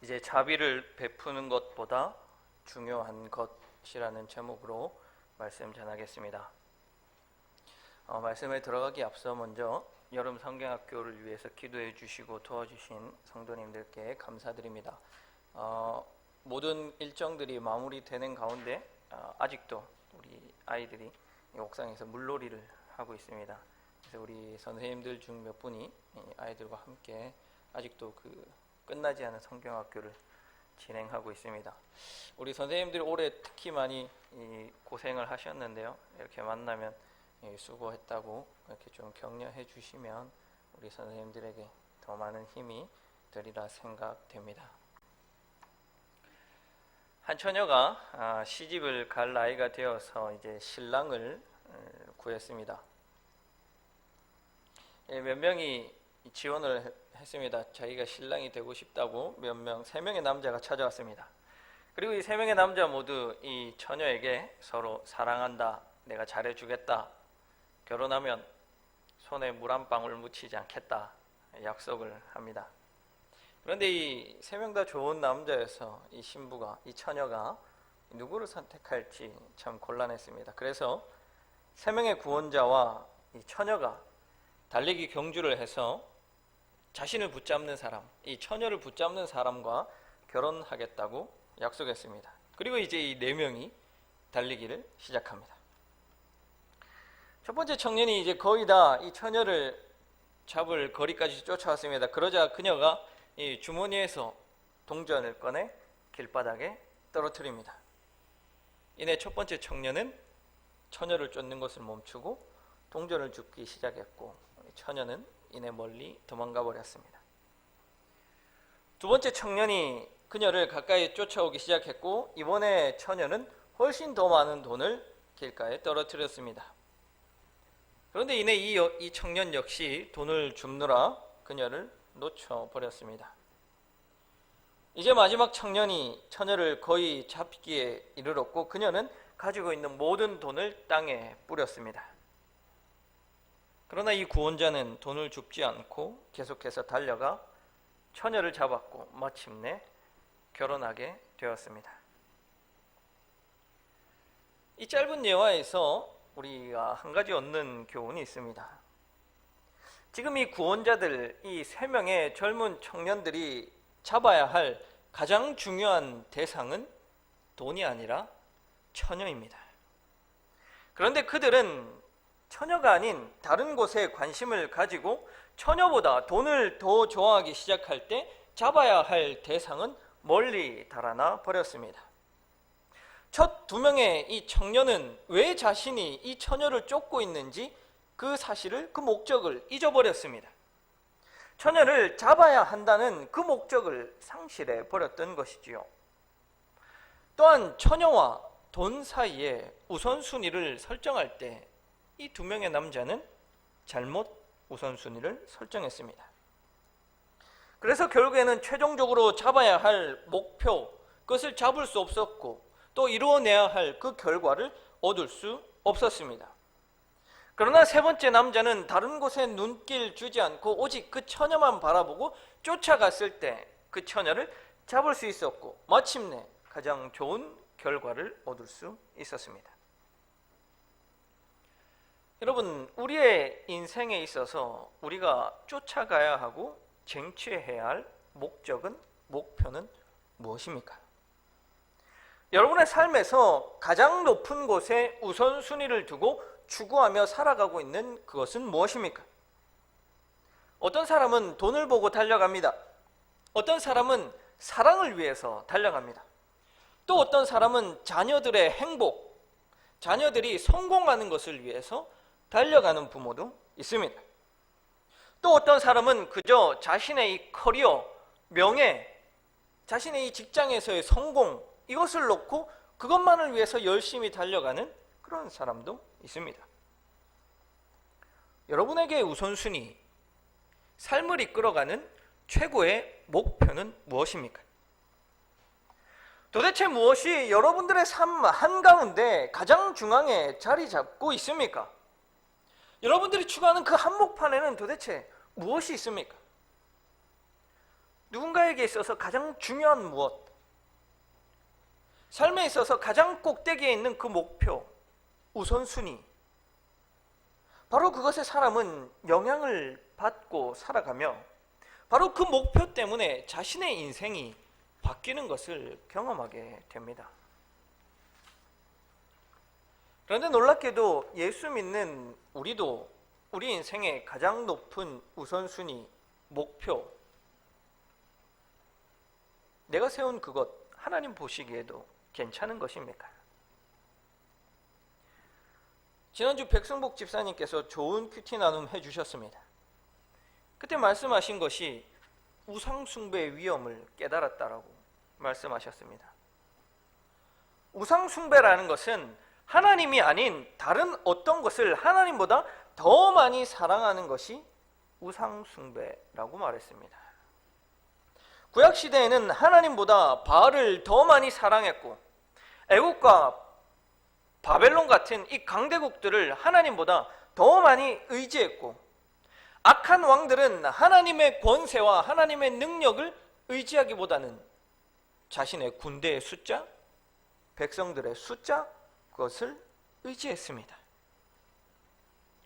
이제 자비를 베푸는 것보다 중요한 것이라는 제목으로 말씀 전하겠습니다. 말씀에 들어가기 앞서 먼저 여름 성경학교를 위해서 기도해 주시고 도와주신 성도님들께 감사드립니다. 모든 일정들이 마무리되는 가운데 아직도 우리 아이들이 옥상에서 물놀이를 하고 있습니다. 그래서 우리 선생님들 중 몇 분이 아이들과 함께 아직도 끝나지 않은 성경학교를 진행하고 있습니다. 우리 선생님들이 올해 특히 많이 고생을 하셨는데요. 이렇게 만나면 수고했다고 이렇게 좀 격려해 주시면 우리 선생님들에게 더 많은 힘이 되리라 생각됩니다. 한 처녀가 시집을 갈 나이가 되어서 이제 신랑을 구했습니다. 몇 명이 지원을 했습니다. 자기가 신랑이 되고 싶다고 몇 명, 3명의 남자가 찾아왔습니다. 그리고 이 3명의 남자 모두 이 처녀에게 서로 사랑한다, 내가 잘해주겠다, 결혼하면 손에 물 한 방울 묻히지 않겠다 약속을 합니다. 그런데 이 3명 다 좋은 남자여서 이 신부가, 이 처녀가 누구를 선택할지 참 곤란했습니다. 그래서 3명의 구원자와 이 처녀가 달리기 경주를 해서 자신을 붙잡는 사람, 이 처녀를 붙잡는 사람과 결혼하겠다고 약속했습니다. 그리고 이제 이 4명이 달리기를 시작합니다. 첫 번째 청년이 이제 거의 다 이 처녀를 잡을 거리까지 쫓아왔습니다. 그러자 그녀가 이 주머니에서 동전을 꺼내 길바닥에 떨어뜨립니다. 이내 첫 번째 청년은 처녀를 쫓는 것을 멈추고 동전을 줍기 시작했고, 처녀는 이내 멀리 도망가 버렸습니다. 두 번째 청년이 그녀를 가까이 쫓아오기 시작했고, 이번에 처녀는 훨씬 더 많은 돈을 길가에 떨어뜨렸습니다. 그런데 이내 이 청년 역시 돈을 줍느라 그녀를 놓쳐버렸습니다. 이제 마지막 청년이 처녀를 거의 잡기에 이르렀고, 그녀는 가지고 있는 모든 돈을 땅에 뿌렸습니다. 그러나 이 구원자는 돈을 줍지 않고 계속해서 달려가 처녀를 잡았고 마침내 결혼하게 되었습니다. 이 짧은 예화에서 우리가 한 가지 얻는 교훈이 있습니다. 지금 이 구원자들, 이 3명의 젊은 청년들이 잡아야 할 가장 중요한 대상은 돈이 아니라 처녀입니다. 그런데 그들은 처녀가 아닌 다른 곳에 관심을 가지고 처녀보다 돈을 더 좋아하기 시작할 때 잡아야 할 대상은 멀리 달아나 버렸습니다. 첫 2명의 이 청년은 왜 자신이 이 처녀를 쫓고 있는지 그 사실을, 그 목적을 잊어버렸습니다. 처녀를 잡아야 한다는 그 목적을 상실해 버렸던 것이지요. 또한 처녀와 돈 사이에 우선순위를 설정할 때 이 2명의 남자는 잘못 우선순위를 설정했습니다. 그래서 결국에는 최종적으로 잡아야 할 목표, 그것을 잡을 수 없었고 또 이루어내야 할 그 결과를 얻을 수 없었습니다. 그러나 3번째 남자는 다른 곳에 눈길 주지 않고 오직 그 처녀만 바라보고 쫓아갔을 때 그 처녀를 잡을 수 있었고 마침내 가장 좋은 결과를 얻을 수 있었습니다. 여러분, 우리의 인생에 있어서 우리가 쫓아가야 하고 쟁취해야 할 목적은, 목표는 무엇입니까? 여러분의 삶에서 가장 높은 곳에 우선순위를 두고 추구하며 살아가고 있는 그것은 무엇입니까? 어떤 사람은 돈을 보고 달려갑니다. 어떤 사람은 사랑을 위해서 달려갑니다. 또 어떤 사람은 자녀들의 행복, 자녀들이 성공하는 것을 위해서 달려가는 부모도 있습니다. 또 어떤 사람은 그저 자신의 이 커리어, 명예, 자신의 이 직장에서의 성공, 이것을 놓고 그것만을 위해서 열심히 달려가는 그런 사람도 있습니다. 여러분에게 우선순위, 삶을 이끌어가는 최고의 목표는 무엇입니까? 도대체 무엇이 여러분들의 삶 한가운데 가장 중앙에 자리 잡고 있습니까? 여러분들이 추구하는 그 한복판에는 도대체 무엇이 있습니까? 누군가에게 있어서 가장 중요한 무엇, 삶에 있어서 가장 꼭대기에 있는 그 목표, 우선순위, 바로 그것에 사람은 영향을 받고 살아가며 바로 그 목표 때문에 자신의 인생이 바뀌는 것을 경험하게 됩니다. 그런데 놀랍게도 예수 믿는 우리도 우리 인생의 가장 높은 우선순위, 목표, 내가 세운 그것, 하나님 보시기에도 괜찮은 것입니까? 지난주 백승복 집사님께서 좋은 큐티 나눔 해주셨습니다. 그때 말씀하신 것이 우상숭배의 위험을 깨달았다라고 말씀하셨습니다. 우상숭배라는 것은 하나님이 아닌 다른 어떤 것을 하나님보다 더 많이 사랑하는 것이 우상숭배라고 말했습니다. 구약시대에는 하나님보다 바알을 더 많이 사랑했고 애국과 바벨론 같은 이 강대국들을 하나님보다 더 많이 의지했고 악한 왕들은 하나님의 권세와 하나님의 능력을 의지하기보다는 자신의 군대의 숫자, 백성들의 숫자, 그것을 의지했습니다.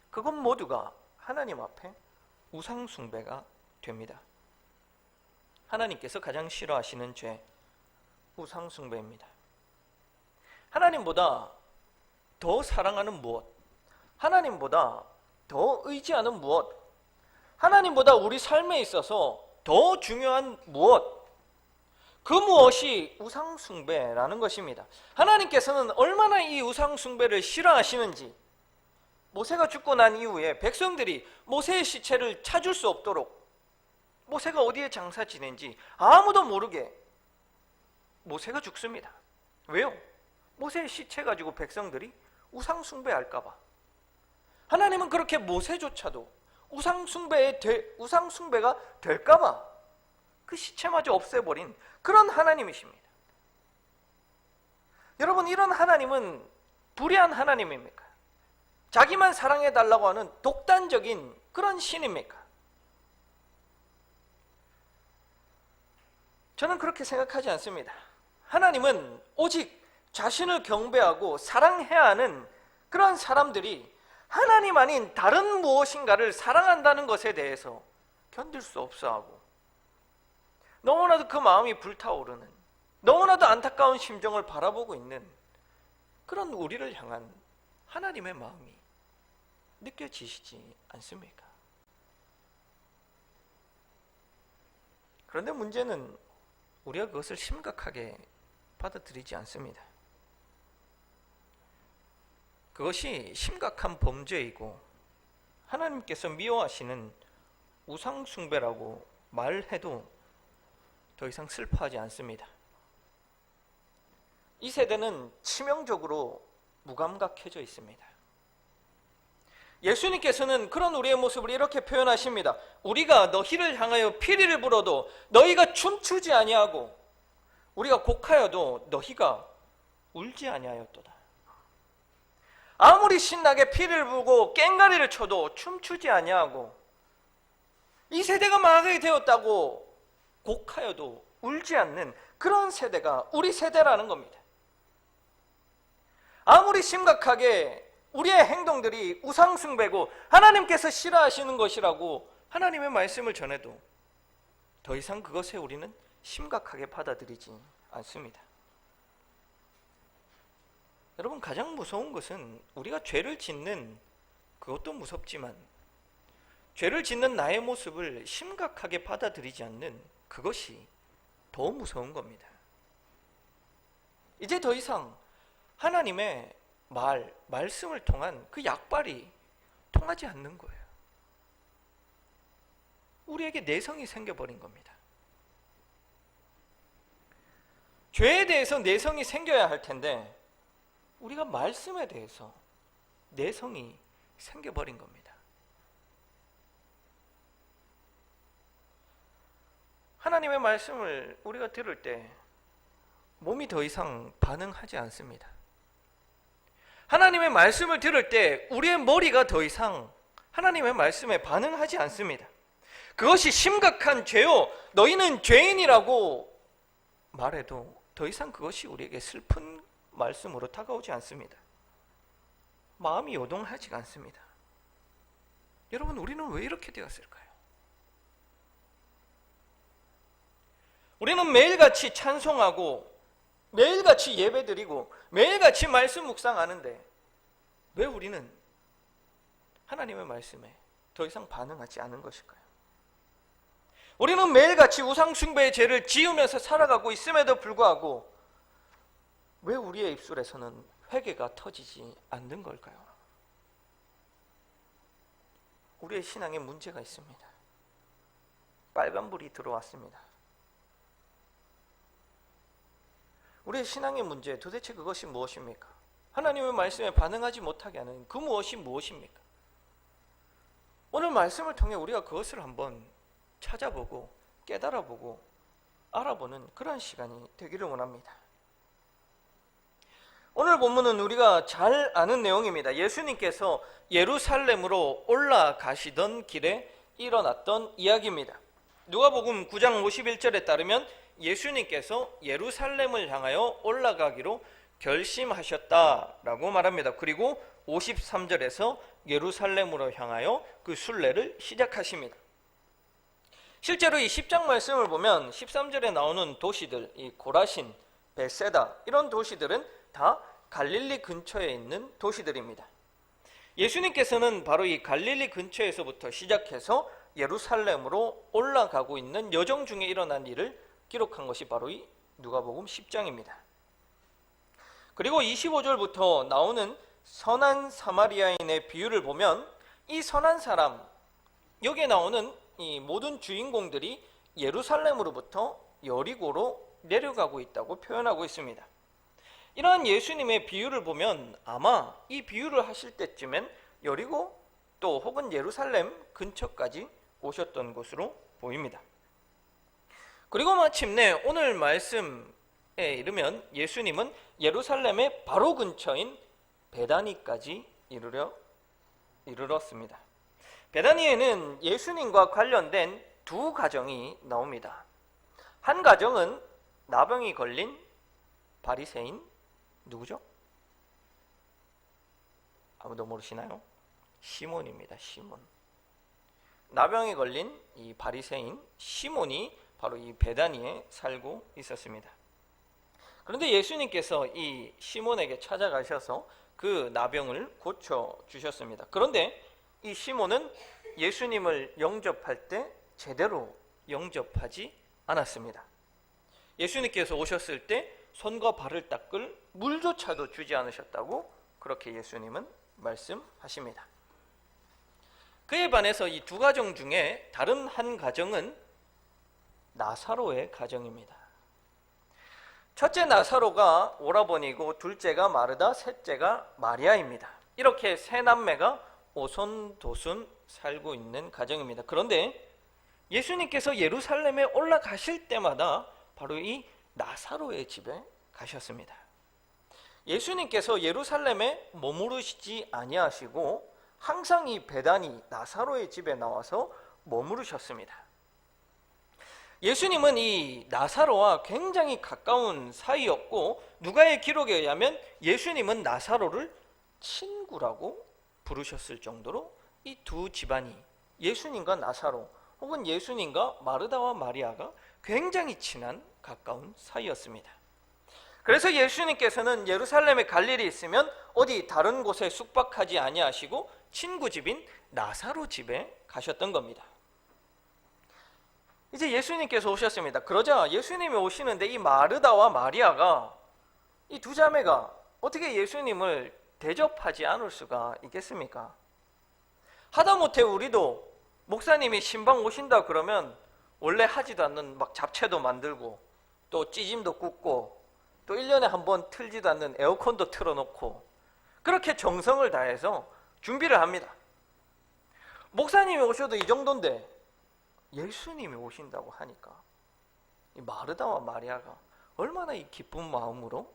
그것 모두가 하나님 앞에 우상숭배가 됩니다. 하나님께서 가장 싫어하시는 죄, 우상숭배입니다. 하나님보다 더 사랑하는 무엇, 하나님보다 더 의지하는 무엇, 하나님보다 우리 삶에 있어서 더 중요한 무엇, 그 무엇이 우상숭배라는 것입니다. 하나님께서는 얼마나 이 우상숭배를 싫어하시는지 모세가 죽고 난 이후에 백성들이 모세의 시체를 찾을 수 없도록 모세가 어디에 장사 지낸지 아무도 모르게 모세가 죽습니다. 왜요? 모세의 시체 가지고 백성들이 우상숭배할까봐. 하나님은 그렇게 모세조차도 우상숭배가 될까봐 그 시체마저 없애버린 그런 하나님이십니다. 여러분, 이런 하나님은 불의한 하나님입니까? 자기만 사랑해달라고 하는 독단적인 그런 신입니까? 저는 그렇게 생각하지 않습니다. 하나님은 오직 자신을 경배하고 사랑해야 하는 그런 사람들이 하나님 아닌 다른 무엇인가를 사랑한다는 것에 대해서 견딜 수 없어하고 너무나도 그 마음이 불타오르는, 너무나도 안타까운 심정을 바라보고 있는 그런 우리를 향한 하나님의 마음이 느껴지시지 않습니까? 그런데 문제는 우리가 그것을 심각하게 받아들이지 않습니다. 그것이 심각한 범죄이고 하나님께서 미워하시는 우상숭배라고 말해도 더 이상 슬퍼하지 않습니다. 이 세대는 치명적으로 무감각해져 있습니다. 예수님께서는 그런 우리의 모습을 이렇게 표현하십니다. 우리가 너희를 향하여 피리를 불어도 너희가 춤추지 아니하고 우리가 곡하여도 너희가 울지 아니하였도다. 아무리 신나게 피리를 불고 꽹가리를 쳐도 춤추지 아니하고 이 세대가 망하게 되었다고 곡하여도 울지 않는 그런 세대가 우리 세대라는 겁니다. 아무리 심각하게 우리의 행동들이 우상숭배고 하나님께서 싫어하시는 것이라고 하나님의 말씀을 전해도 더 이상 그것에 우리는 심각하게 받아들이지 않습니다. 여러분, 가장 무서운 것은 우리가 죄를 짓는 그것도 무섭지만 죄를 짓는 나의 모습을 심각하게 받아들이지 않는 그것이 더 무서운 겁니다. 이제 더 이상 하나님의 말씀을 통한 그 약발이 통하지 않는 거예요. 우리에게 내성이 생겨버린 겁니다. 죄에 대해서 내성이 생겨야 할 텐데 우리가 말씀에 대해서 내성이 생겨버린 겁니다. 하나님의 말씀을 우리가 들을 때 몸이 더 이상 반응하지 않습니다. 하나님의 말씀을 들을 때 우리의 머리가 더 이상 하나님의 말씀에 반응하지 않습니다. 그것이 심각한 죄요, 너희는 죄인이라고 말해도 더 이상 그것이 우리에게 슬픈 말씀으로 다가오지 않습니다. 마음이 요동하지 않습니다. 여러분, 우리는 왜 이렇게 되었을까요? 우리는 매일같이 찬송하고 매일같이 예배드리고 매일같이 말씀 묵상하는데 왜 우리는 하나님의 말씀에 더 이상 반응하지 않은 것일까요? 우리는 매일같이 우상숭배의 죄를 지으면서 살아가고 있음에도 불구하고 왜 우리의 입술에서는 회개가 터지지 않는 걸까요? 우리의 신앙에 문제가 있습니다. 빨간불이 들어왔습니다. 우리의 신앙의 문제, 도대체 그것이 무엇입니까? 하나님의 말씀에 반응하지 못하게 하는 그 무엇이 무엇입니까? 오늘 말씀을 통해 우리가 그것을 한번 찾아보고 깨달아보고 알아보는 그런 시간이 되기를 원합니다. 오늘 본문은 우리가 잘 아는 내용입니다. 예수님께서 예루살렘으로 올라가시던 길에 일어났던 이야기입니다. 누가복음 9장 51절에 따르면 예수님께서 예루살렘을 향하여 올라가기로 결심하셨다라고 말합니다. 그리고 53절에서 예루살렘으로 향하여 그 순례를 시작하십니다. 실제로 이 10장 말씀을 보면 13절에 나오는 도시들, 이 고라신, 벳세다 이런 도시들은 다 갈릴리 근처에 있는 도시들입니다. 예수님께서는 바로 이 갈릴리 근처에서부터 시작해서 예루살렘으로 올라가고 있는 여정 중에 일어난 일을 기록한 것이 바로 이 누가복음 10장입니다. 그리고 25절부터 나오는 선한 사마리아인의 비유를 보면 이 선한 사람, 여기에 나오는 이 모든 주인공들이 예루살렘으로부터 여리고로 내려가고 있다고 표현하고 있습니다. 이러한 예수님의 비유를 보면 아마 이 비유를 하실 때쯤엔 여리고 또 혹은 예루살렘 근처까지 오셨던 것으로 보입니다. 그리고 마침내 오늘 말씀에 이르면 예수님은 예루살렘의 바로 근처인 베다니까지 이르렀습니다. 베다니에는 예수님과 관련된 두 가정이 나옵니다. 한 가정은 나병이 걸린 바리새인, 누구죠? 아무도 모르시나요? 시몬입니다. 시몬. 나병이 걸린 이 바리새인 시몬이 바로 이 베다니에 살고 있었습니다. 그런데 예수님께서 이 시몬에게 찾아가셔서 그 나병을 고쳐 주셨습니다. 그런데 이 시몬은 예수님을 영접할 때 제대로 영접하지 않았습니다. 예수님께서 오셨을 때 손과 발을 닦을 물조차도 주지 않으셨다고 그렇게 예수님은 말씀하십니다. 그에 반해서 이 두 가정 중에 다른 한 가정은 나사로의 가정입니다. 첫째 나사로가 오라버니고 둘째가 마르다, 셋째가 마리아입니다. 이렇게 세 남매가 오손도손 살고 있는 가정입니다. 그런데 예수님께서 예루살렘에 올라가실 때마다 바로 이 나사로의 집에 가셨습니다. 예수님께서 예루살렘에 머무르시지 아니하시고 항상 이 베다니 나사로의 집에 나와서 머무르셨습니다. 예수님은 이 나사로와 굉장히 가까운 사이였고 누가의 기록에 의하면 예수님은 나사로를 친구라고 부르셨을 정도로 이 두 집안이 예수님과 나사로 혹은 예수님과 마르다와 마리아가 굉장히 친한 가까운 사이였습니다. 그래서 예수님께서는 예루살렘에 갈 일이 있으면 어디 다른 곳에 숙박하지 아니하시고 친구 집인 나사로 집에 가셨던 겁니다. 이제 예수님께서 오셨습니다. 그러자 예수님이 오시는데 이 마르다와 마리아가 이 두 자매가 어떻게 예수님을 대접하지 않을 수가 있겠습니까? 하다못해 우리도 목사님이 신방 오신다 그러면 원래 하지도 않는 막 잡채도 만들고 또 찌짐도 굽고 또 1년에 한 번 틀지도 않는 에어컨도 틀어놓고 그렇게 정성을 다해서 준비를 합니다. 목사님이 오셔도 이 정도인데 예수님이 오신다고 하니까 이 마르다와 마리아가 얼마나 이 기쁜 마음으로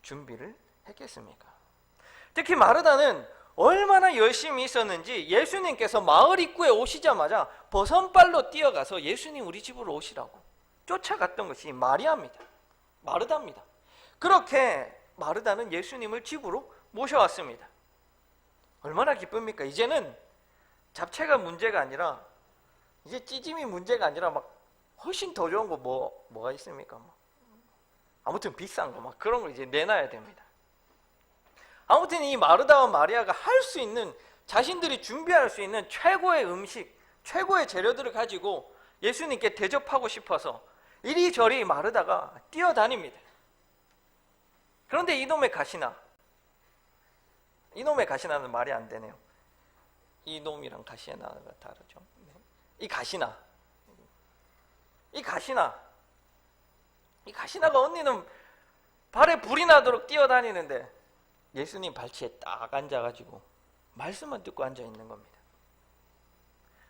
준비를 했겠습니까? 특히 마르다는 얼마나 열심히 있었는지 예수님께서 마을 입구에 오시자마자 버선발로 뛰어가서 예수님 우리 집으로 오시라고 쫓아갔던 것이 마르다입니다. 그렇게 마르다는 예수님을 집으로 모셔왔습니다. 얼마나 기쁩니까? 이제는 잡채가 문제가 아니라, 이제 찌짐이 문제가 아니라 막 훨씬 더 좋은 거 뭐가 있습니까? 아무튼 비싼 거 막 그런 거 이제 내놔야 됩니다. 아무튼 이 마르다와 마리아가 할 수 있는, 자신들이 준비할 수 있는 최고의 음식, 최고의 재료들을 가지고 예수님께 대접하고 싶어서 이리저리 마르다가 뛰어다닙니다. 그런데 이놈의 가시나는 말이 안 되네요. 이놈이랑 가시나가 다르죠. 이 가시나가 언니는 발에 불이 나도록 뛰어다니는데 예수님 발치에 딱 앉아가지고 말씀만 듣고 앉아 있는 겁니다.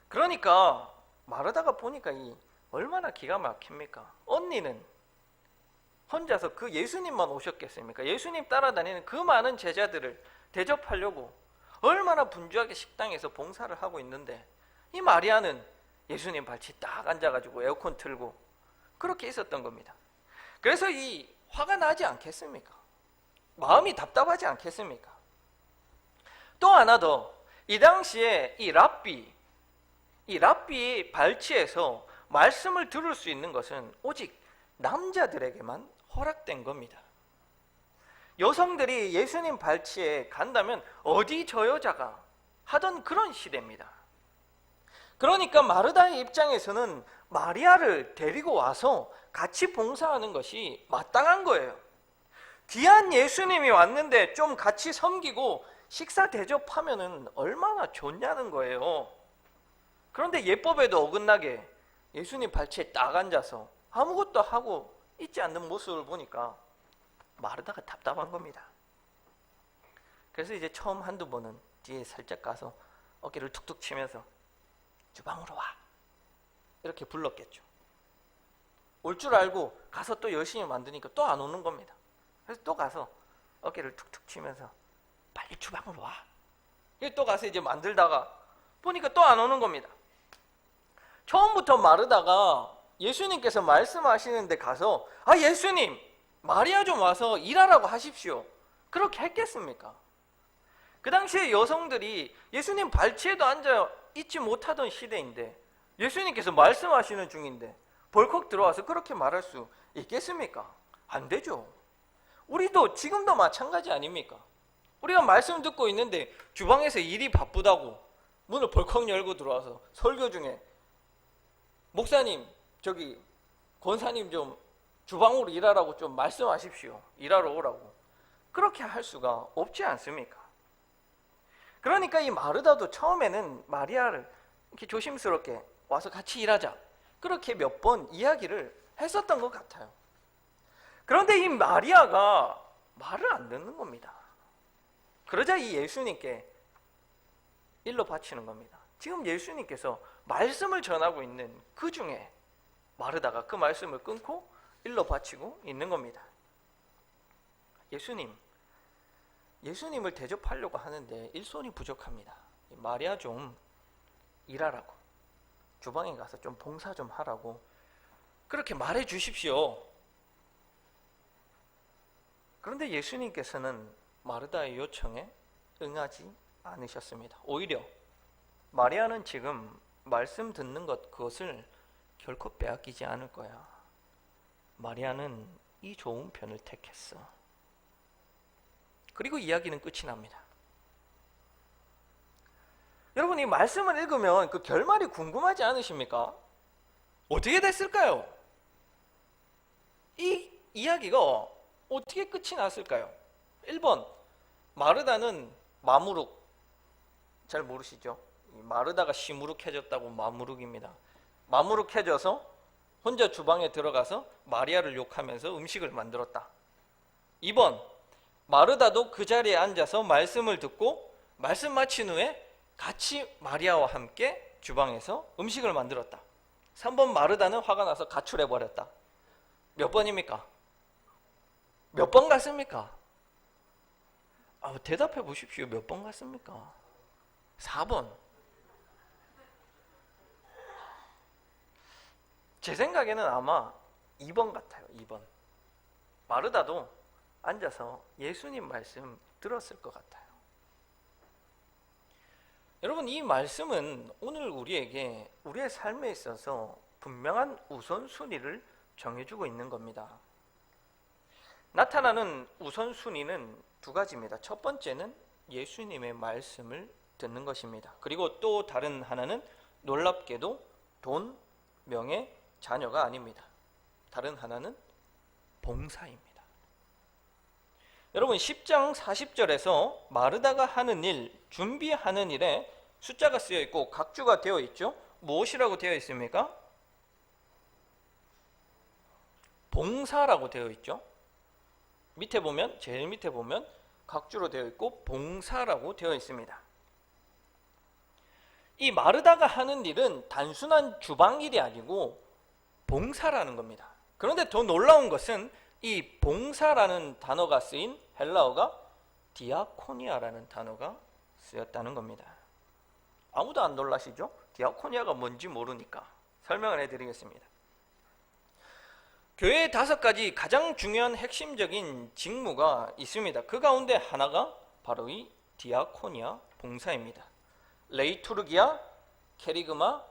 그러니까 마르다가 보니까 이 얼마나 기가 막힙니까? 언니는 혼자서 그 예수님만 오셨겠습니까? 예수님 따라다니는 그 많은 제자들을 대접하려고 얼마나 분주하게 식당에서 봉사를 하고 있는데, 이 마리아는 예수님 발치 딱 앉아가지고 에어컨 틀고 그렇게 있었던 겁니다. 그래서 이 화가 나지 않겠습니까? 마음이 답답하지 않겠습니까? 또 하나 더, 이 당시에 이 랍비의 발치에서 말씀을 들을 수 있는 것은 오직 남자들에게만 허락된 겁니다. 여성들이 예수님 발치에 간다면 어디 저 여자가 하던 그런 시대입니다. 그러니까 마르다의 입장에서는 마리아를 데리고 와서 같이 봉사하는 것이 마땅한 거예요. 귀한 예수님이 왔는데 좀 같이 섬기고 식사 대접하면은 얼마나 좋냐는 거예요. 그런데 예법에도 어긋나게 예수님 발치에 딱 앉아서 아무것도 하고 있지 않는 모습을 보니까 마르다가 답답한 겁니다. 그래서 이제 처음 한두 번은 뒤에 살짝 가서 어깨를 툭툭 치면서 주방으로 와, 이렇게 불렀겠죠. 올 줄 알고 가서 또 열심히 만드니까 또 안 오는 겁니다. 그래서 또 가서 어깨를 툭툭 치면서 빨리 주방으로 와. 또 가서 이제 만들다가 보니까 또 안 오는 겁니다. 처음부터 마르다가 예수님께서 말씀하시는데 가서 예수님, 마리아 좀 와서 일하라고 하십시오, 그렇게 했겠습니까? 그 당시에 여성들이 예수님 발치에도 앉아 있지 못하던 시대인데 예수님께서 말씀하시는 중인데 벌컥 들어와서 그렇게 말할 수 있겠습니까? 안 되죠. 우리도 지금도 마찬가지 아닙니까? 우리가 말씀 듣고 있는데 주방에서 일이 바쁘다고 문을 벌컥 열고 들어와서 설교 중에 목사님, 저기 권사님 좀 주방으로 일하라고 좀 말씀하십시오, 일하러 오라고, 그렇게 할 수가 없지 않습니까? 그러니까 이 마르다도 처음에는 마리아를 이렇게 조심스럽게 와서 같이 일하자, 그렇게 몇 번 이야기를 했었던 것 같아요. 그런데 이 마리아가 말을 안 듣는 겁니다. 그러자 이 예수님께 일러 바치는 겁니다. 지금 예수님께서 말씀을 전하고 있는 그 중에 마르다가 그 말씀을 끊고 일러 바치고 있는 겁니다. 예수님을 대접하려고 하는데 일손이 부족합니다. 마리아 좀 일하라고, 주방에 가서 좀 봉사 좀 하라고 그렇게 말해 주십시오. 그런데 예수님께서는 마르다의 요청에 응하지 않으셨습니다. 오히려 마리아는 지금 말씀 듣는 것, 그것을 결코 빼앗기지 않을 거야. 마리아는 이 좋은 편을 택했어. 그리고 이야기는 끝이 납니다. 여러분, 이 말씀을 읽으면 그 결말이 궁금하지 않으십니까? 어떻게 됐을까요? 이 이야기가 어떻게 끝이 났을까요? 1번, 마르다는 마무룩, 잘 모르시죠? 마르다가 시무룩해졌다고 마무룩입니다. 마무룩해져서 혼자 주방에 들어가서 마리아를 욕하면서 음식을 만들었다. 2번, 마르다도 그 자리에 앉아서 말씀을 듣고 말씀 마친 후에 같이 마리아와 함께 주방에서 음식을 만들었다. 3번, 마르다는 화가 나서 가출해버렸다. 몇 번입니까? 몇 번 같습니까? 대답해 보십시오. 몇 번 같습니까? 4번. 제 생각에는 아마 2번 같아요. 2번. 마르다도 앉아서 예수님 말씀 들었을 것 같아요. 여러분, 이 말씀은 오늘 우리에게 우리의 삶에 있어서 분명한 우선순위를 정해주고 있는 겁니다. 나타나는 우선순위는 두 가지입니다. 첫 번째는 예수님의 말씀을 듣는 것입니다. 그리고 또 다른 하나는 놀랍게도 돈, 명예, 자녀가 아닙니다. 다른 하나는 봉사입니다. 여러분, 10장 40절에서 마르다가 하는 일, 준비하는 일에 숫자가 쓰여 있고 각주가 되어 있죠. 무엇이라고 되어 있습니까? 봉사라고 되어 있죠. 밑에 보면, 제일 밑에 보면 각주로 되어 있고 봉사라고 되어 있습니다. 이 마르다가 하는 일은 단순한 주방일이 아니고 봉사라는 겁니다. 그런데 더 놀라운 것은 이 봉사라는 단어가 쓰인 헬라어가 디아코니아라는 단어가 쓰였다는 겁니다. 아무도 안 놀라시죠? 디아코니아가 뭔지 모르니까 설명을 해드리겠습니다. 교회의 5가지 가장 중요한 핵심적인 직무가 있습니다. 그 가운데 하나가 바로 이 디아코니아 봉사입니다. 레이투르기아, 케리그마,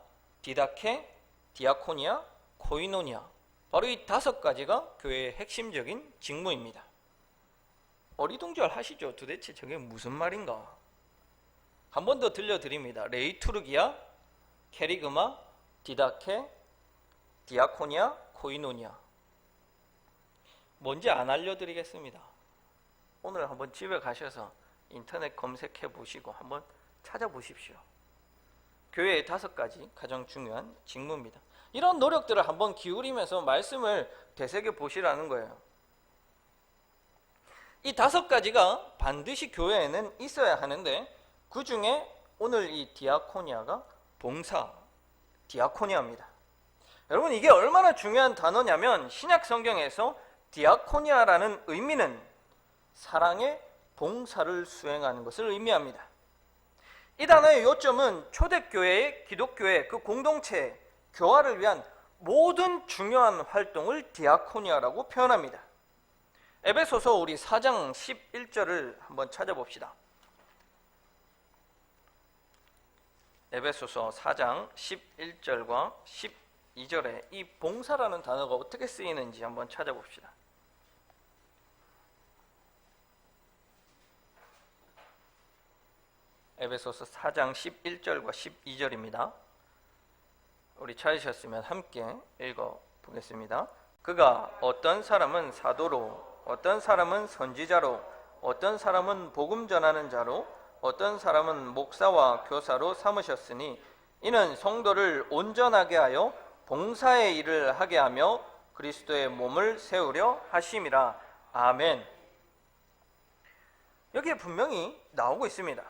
디다케, 디아코니아, 코이노니아, 바로 이 5가지가 교회의 핵심적인 직무입니다. 어리둥절하시죠? 도대체 저게 무슨 말인가? 한 번 더 들려드립니다. 레이투르기아, 케리그마, 디다케, 디아코니아, 코이노니아. 뭔지 안 알려드리겠습니다. 오늘 한번 집에 가셔서 인터넷 검색해 보시고 한번 찾아보십시오. 교회의 5가지 가장 중요한 직무입니다. 이런 노력들을 한번 기울이면서 말씀을 되새겨 보시라는 거예요. 이 5가지가 반드시 교회에는 있어야 하는데 그 중에 오늘 이 디아코니아가 봉사, 디아코니아입니다. 여러분, 이게 얼마나 중요한 단어냐면 신약 성경에서 디아코니아라는 의미는 사랑의 봉사를 수행하는 것을 의미합니다. 이 단어의 요점은 초대교회의 기독교회 그 공동체 교화를 위한 모든 중요한 활동을 디아코니아라고 표현합니다. 에베소서 우리 4장 11절을 한번 찾아봅시다. 에베소서 4장 11절과 12절에 이 봉사라는 단어가 어떻게 쓰이는지 한번 찾아봅시다. 에베소서 4장 11절과 12절입니다. 우리 찾으셨으면 함께 읽어보겠습니다. 그가 어떤 사람은 사도로, 어떤 사람은 선지자로, 어떤 사람은 복음 전하는 자로, 어떤 사람은 목사와 교사로 삼으셨으니 이는 성도를 온전하게 하여 봉사의 일을 하게 하며 그리스도의 몸을 세우려 하심이라. 아멘. 여기에 분명히 나오고 있습니다.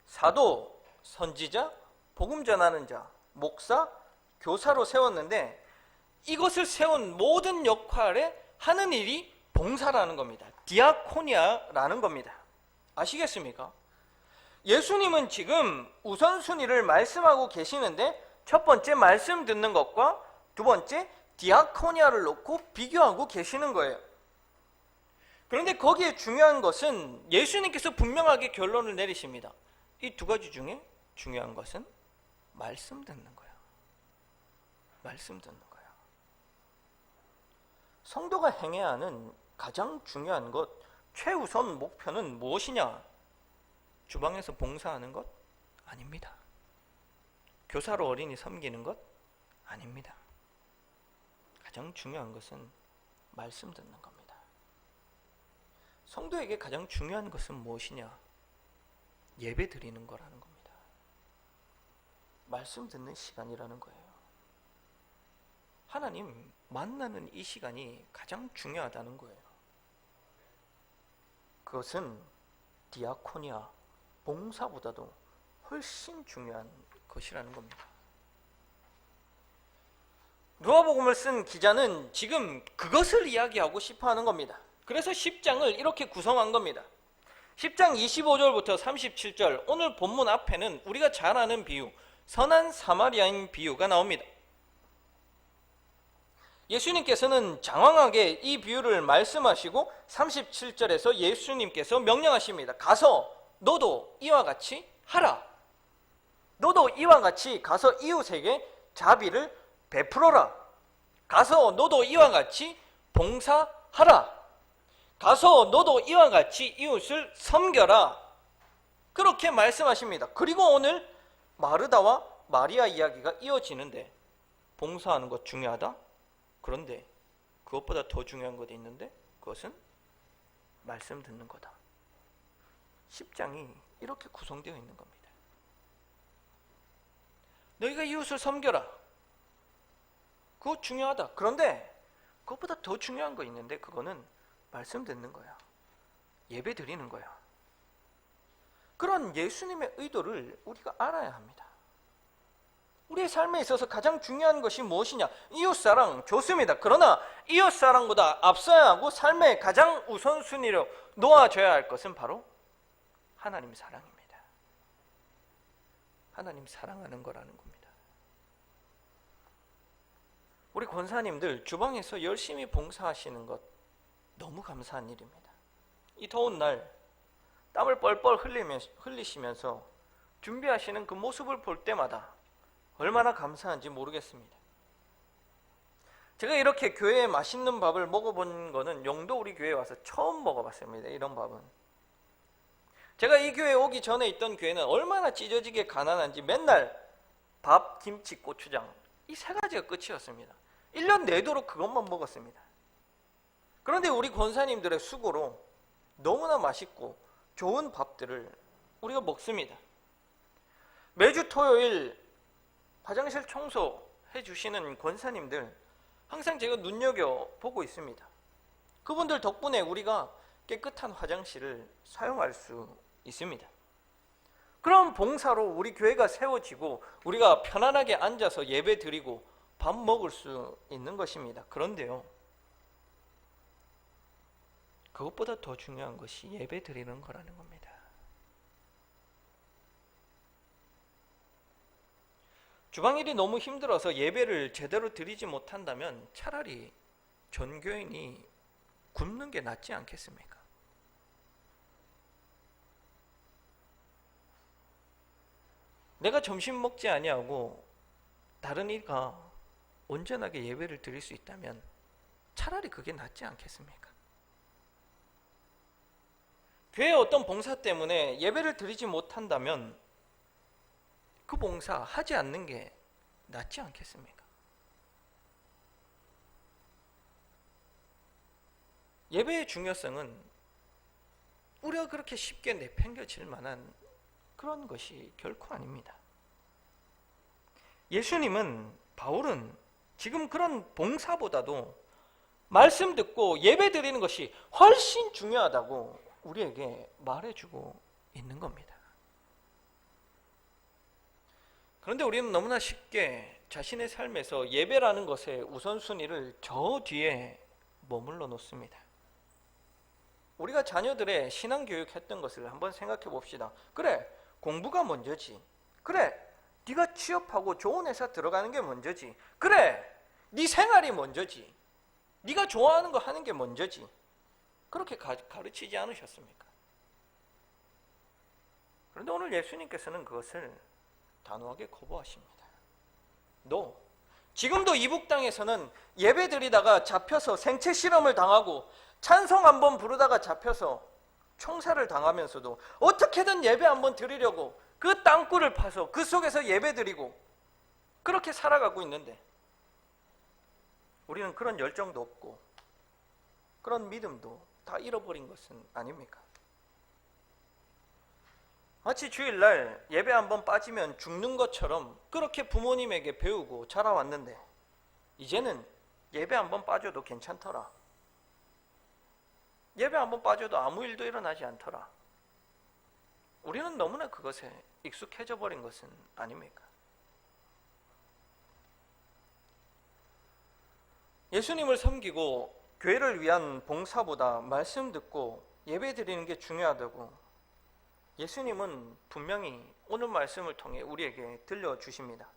사도, 선지자, 복음 전하는 자, 목사, 교사로 세웠는데 이것을 세운 모든 역할에 하는 일이 봉사라는 겁니다. 디아코니아라는 겁니다. 아시겠습니까? 예수님은 지금 우선순위를 말씀하고 계시는데 첫 번째 말씀 듣는 것과 두 번째 디아코니아를 놓고 비교하고 계시는 거예요. 그런데 거기에 중요한 것은 예수님께서 분명하게 결론을 내리십니다. 이 2가지 중에 중요한 것은 말씀 듣는 거예요. 말씀 듣는 거예요. 성도가 행해야 하는 가장 중요한 것, 최우선 목표는 무엇이냐? 주방에서 봉사하는 것? 아닙니다. 교사로 어린이 섬기는 것? 아닙니다. 가장 중요한 것은 말씀 듣는 겁니다. 성도에게 가장 중요한 것은 무엇이냐? 예배 드리는 거라는 겁니다. 말씀 듣는 시간이라는 거예요. 하나님 만나는 이 시간이 가장 중요하다는 거예요. 그것은 디아코니아, 봉사보다도 훨씬 중요한 것이라는 겁니다. 누가복음을 쓴 기자는 지금 그것을 이야기하고 싶어 하는 겁니다. 그래서 10장을 이렇게 구성한 겁니다. 10장 25절부터 37절, 오늘 본문 앞에는 우리가 잘 아는 비유, 선한 사마리아인 비유가 나옵니다. 예수님께서는 장황하게 이 비유를 말씀하시고 37절에서 예수님께서 명령하십니다. 가서 너도 이와 같이 하라. 너도 이와 같이 가서 이웃에게 자비를 베풀어라. 가서 너도 이와 같이 봉사하라. 가서 너도 이와 같이 이웃을 섬겨라. 그렇게 말씀하십니다. 그리고 오늘 마르다와 마리아 이야기가 이어지는데, 봉사하는 것 중요하다? 그런데 그것보다 더 중요한 것이 있는데, 그것은 말씀 듣는 거다. 10장이 이렇게 구성되어 있는 겁니다. 너희가 이웃을 섬겨라. 그거 중요하다. 그런데 그것보다 더 중요한 거 있는데, 그거는 말씀 듣는 거야. 예배 드리는 거야. 그런 예수님의 의도를 우리가 알아야 합니다. 우리의 삶에 있어서 가장 중요한 것이 무엇이냐? 이웃사랑 좋습니다. 그러나 이웃사랑보다 앞서야 하고 삶의 가장 우선순위로 놓아져야 할 것은 바로 하나님 사랑입니다. 하나님 사랑하는 거라는 겁니다. 우리 권사님들 주방에서 열심히 봉사하시는 것 너무 감사한 일입니다. 이 더운 날 땀을 뻘뻘 흘리시면서 준비하시는 그 모습을 볼 때마다 얼마나 감사한지 모르겠습니다. 제가 이렇게 교회에 맛있는 밥을 먹어본 거는 영도 우리 교회에 와서 처음 먹어봤습니다. 이런 밥은. 제가 이 교회에 오기 전에 있던 교회는 얼마나 찢어지게 가난한지 맨날 밥, 김치, 고추장 이 세 가지가 끝이었습니다. 1년 내도록 그것만 먹었습니다. 그런데 우리 권사님들의 수고로 너무나 맛있고 좋은 밥들을 우리가 먹습니다. 매주 토요일 화장실 청소해 주시는 권사님들 항상 제가 눈여겨보고 있습니다. 그분들 덕분에 우리가 깨끗한 화장실을 사용할 수 있습니다. 그런 봉사로 우리 교회가 세워지고 우리가 편안하게 앉아서 예배 드리고 밥 먹을 수 있는 것입니다. 그런데요, 그것보다 더 중요한 것이 예배 드리는 거라는 겁니다. 주방일이 너무 힘들어서 예배를 제대로 드리지 못한다면 차라리 전교인이 굶는 게 낫지 않겠습니까? 내가 점심 먹지 아니하고 다른 이가 온전하게 예배를 드릴 수 있다면 차라리 그게 낫지 않겠습니까? 교회의 어떤 봉사 때문에 예배를 드리지 못한다면 그 봉사 하지 않는 게 낫지 않겠습니까? 예배의 중요성은 우리가 그렇게 쉽게 내팽겨칠 만한 그런 것이 결코 아닙니다. 예수님은, 바울은 지금 그런 봉사보다도 말씀 듣고 예배 드리는 것이 훨씬 중요하다고 우리에게 말해주고 있는 겁니다. 그런데 우리는 너무나 쉽게 자신의 삶에서 예배라는 것의 우선순위를 저 뒤에 머물러 놓습니다. 우리가 자녀들의 신앙교육 했던 것을 한번 생각해 봅시다. 그래, 공부가 먼저지. 그래, 네가 취업하고 좋은 회사 들어가는 게 먼저지. 그래, 네 생활이 먼저지. 네가 좋아하는 거 하는 게 먼저지. 그렇게 가르치지 않으셨습니까? 그런데 오늘 예수님께서는 그것을 단호하게 거부하십니다. 너 지금도 이북 땅에서는 예배 드리다가 잡혀서 생체 실험을 당하고 찬송 한번 부르다가 잡혀서 총살을 당하면서도 어떻게든 예배 한번 드리려고 그 땅굴을 파서 그 속에서 예배 드리고 그렇게 살아가고 있는데, 우리는 그런 열정도 없고 그런 믿음도 다 잃어버린 것은 아닙니까? 마치 주일날 예배 한번 빠지면 죽는 것처럼 그렇게 부모님에게 배우고 자라왔는데 이제는 예배 한번 빠져도 괜찮더라. 예배 한번 빠져도 아무 일도 일어나지 않더라. 우리는 너무나 그것에 익숙해져 버린 것은 아닙니까? 예수님을 섬기고 교회를 위한 봉사보다 말씀 듣고 예배 드리는 게 중요하다고 예수님은 분명히 오늘 말씀을 통해 우리에게 들려주십니다.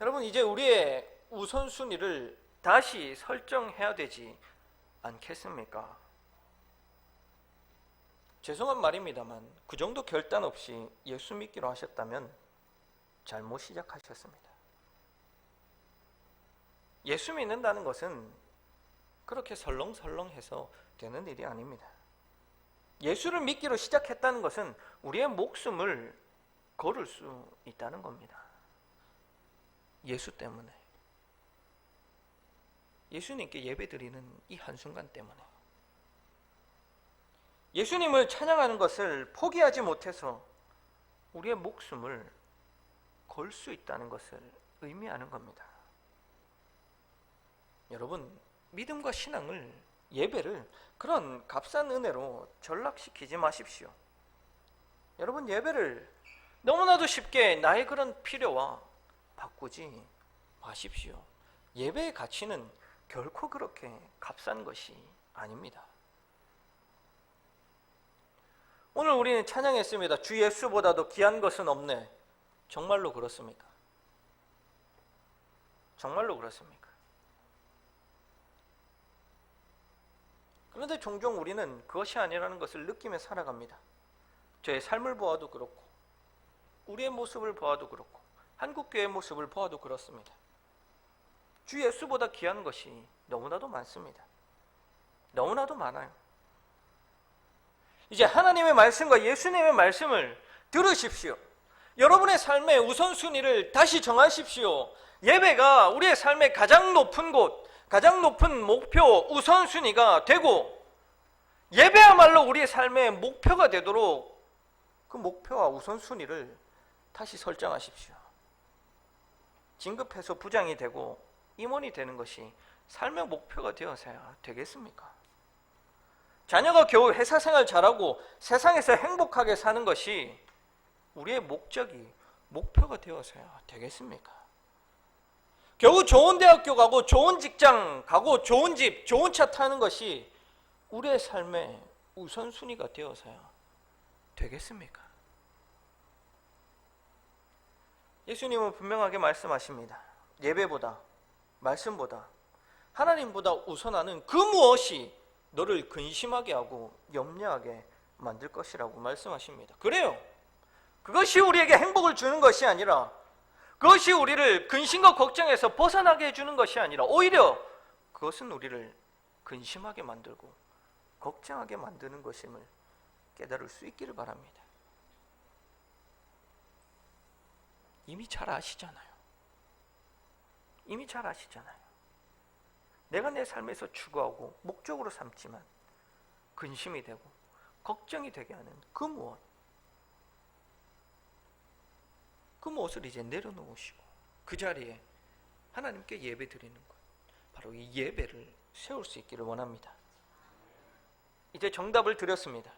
여러분, 이제 우리의 우선순위를 다시 설정해야 되지 않겠습니까? 죄송한 말입니다만 그 정도 결단 없이 예수 믿기로 하셨다면 잘못 시작하셨습니다. 예수 믿는다는 것은 그렇게 설렁설렁해서 되는 일이 아닙니다. 예수를 믿기로 시작했다는 것은 우리의 목숨을 걸을 수 있다는 겁니다. 예수 때문에, 예수님께 예배드리는 이 한순간 때문에, 예수님을 찬양하는 것을 포기하지 못해서 우리의 목숨을 걸 수 있다는 것을 의미하는 겁니다. 여러분, 믿음과 신앙을, 예배를 그런 값싼 은혜로 전락시키지 마십시오. 여러분, 예배를 너무나도 쉽게 나의 그런 필요와 바꾸지 마십시오. 예배의 가치는 결코 그렇게 값싼 것이 아닙니다. 오늘 우리는 찬양했습니다. 주 예수보다도 귀한 것은 없네. 정말로 그렇습니까? 정말로 그렇습니까? 그런데 종종 우리는 그것이 아니라는 것을 느끼며 살아갑니다. 저의 삶을 보아도 그렇고, 우리의 모습을 보아도 그렇고, 한국교회의 모습을 보아도 그렇습니다. 주 예수보다 귀한 것이 너무나도 많습니다. 너무나도 많아요. 이제 하나님의 말씀과 예수님의 말씀을 들으십시오. 여러분의 삶의 우선순위를 다시 정하십시오. 예배가 우리의 삶의 가장 높은 곳, 가장 높은 목표, 우선순위가 되고, 예배야말로 우리의 삶의 목표가 되도록 그 목표와 우선순위를 다시 설정하십시오. 진급해서 부장이 되고 임원이 되는 것이 삶의 목표가 되어서야 되겠습니까? 자녀가 겨우 회사 생활 잘하고 세상에서 행복하게 사는 것이 우리의 목표가 되어서야 되겠습니까? 겨우 좋은 대학교 가고 좋은 직장 가고 좋은 집, 좋은 차 타는 것이 우리의 삶의 우선순위가 되어서야 되겠습니까? 예수님은 분명하게 말씀하십니다. 예배보다, 말씀보다, 하나님보다 우선하는 그 무엇이 너를 근심하게 하고 염려하게 만들 것이라고 말씀하십니다. 그래요. 그것이 우리에게 행복을 주는 것이 아니라, 그것이 우리를 근심과 걱정에서 벗어나게 해주는 것이 아니라, 오히려 그것은 우리를 근심하게 만들고 걱정하게 만드는 것임을 깨달을 수 있기를 바랍니다. 이미 잘 아시잖아요. 이미 잘 아시잖아요. 내가 내 삶에서 추구하고 목적으로 삼지만 근심이 되고 걱정이 되게 하는 그 무엇을 이제 내려놓으시고 그 자리에 하나님께 예배 드리는 것, 바로 이 예배를 세울 수 있기를 원합니다. 이제 정답을 드렸습니다.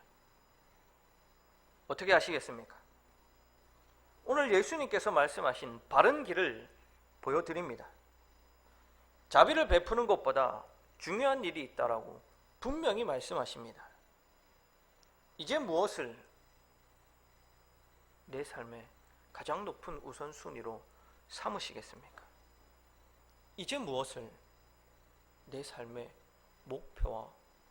어떻게 아시겠습니까? 오늘 예수님께서 말씀하신 바른 길을 보여드립니다. 자비를 베푸는 것보다 중요한 일이 있다라고 분명히 말씀하십니다. 이제 무엇을 내 삶의 가장 높은 우선순위로 삼으시겠습니까? 이제 무엇을 내 삶의 목표와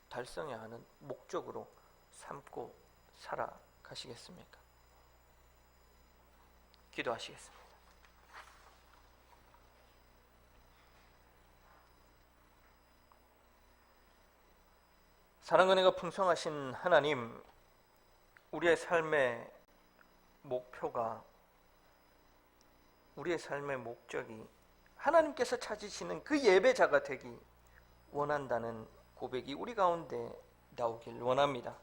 달성해야 하는 목적으로 삼고 살아가시겠습니까? 기도하시겠습니다. 사랑 은혜가 풍성하신 하나님, 우리의 삶의 목표가, 우리의 삶의 목적이 하나님께서 찾으시는 그 예배자가 되기 원한다는 고백이 우리 가운데 나오길 원합니다.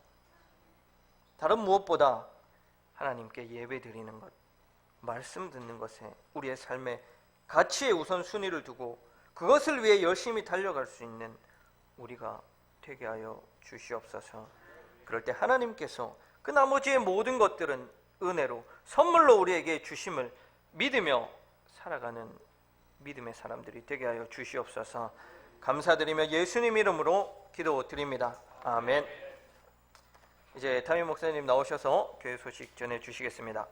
다른 무엇보다 하나님께 예배 드리는 것, 말씀 듣는 것에 우리의 삶의 가치의 우선순위를 두고 그것을 위해 열심히 달려갈 수 있는 우리가 되게 하여 주시옵소서. 그럴 때 하나님께서 그 나머지의 모든 것들은 은혜로 선물로 우리에게 주심을 믿으며 살아가는 믿음의 사람들이 되게 하여 주시옵소서. 감사드리며 예수님 이름으로 기도드립니다. 아멘. 이제 담임 목사님 나오셔서 교회 소식 전해 주시겠습니다.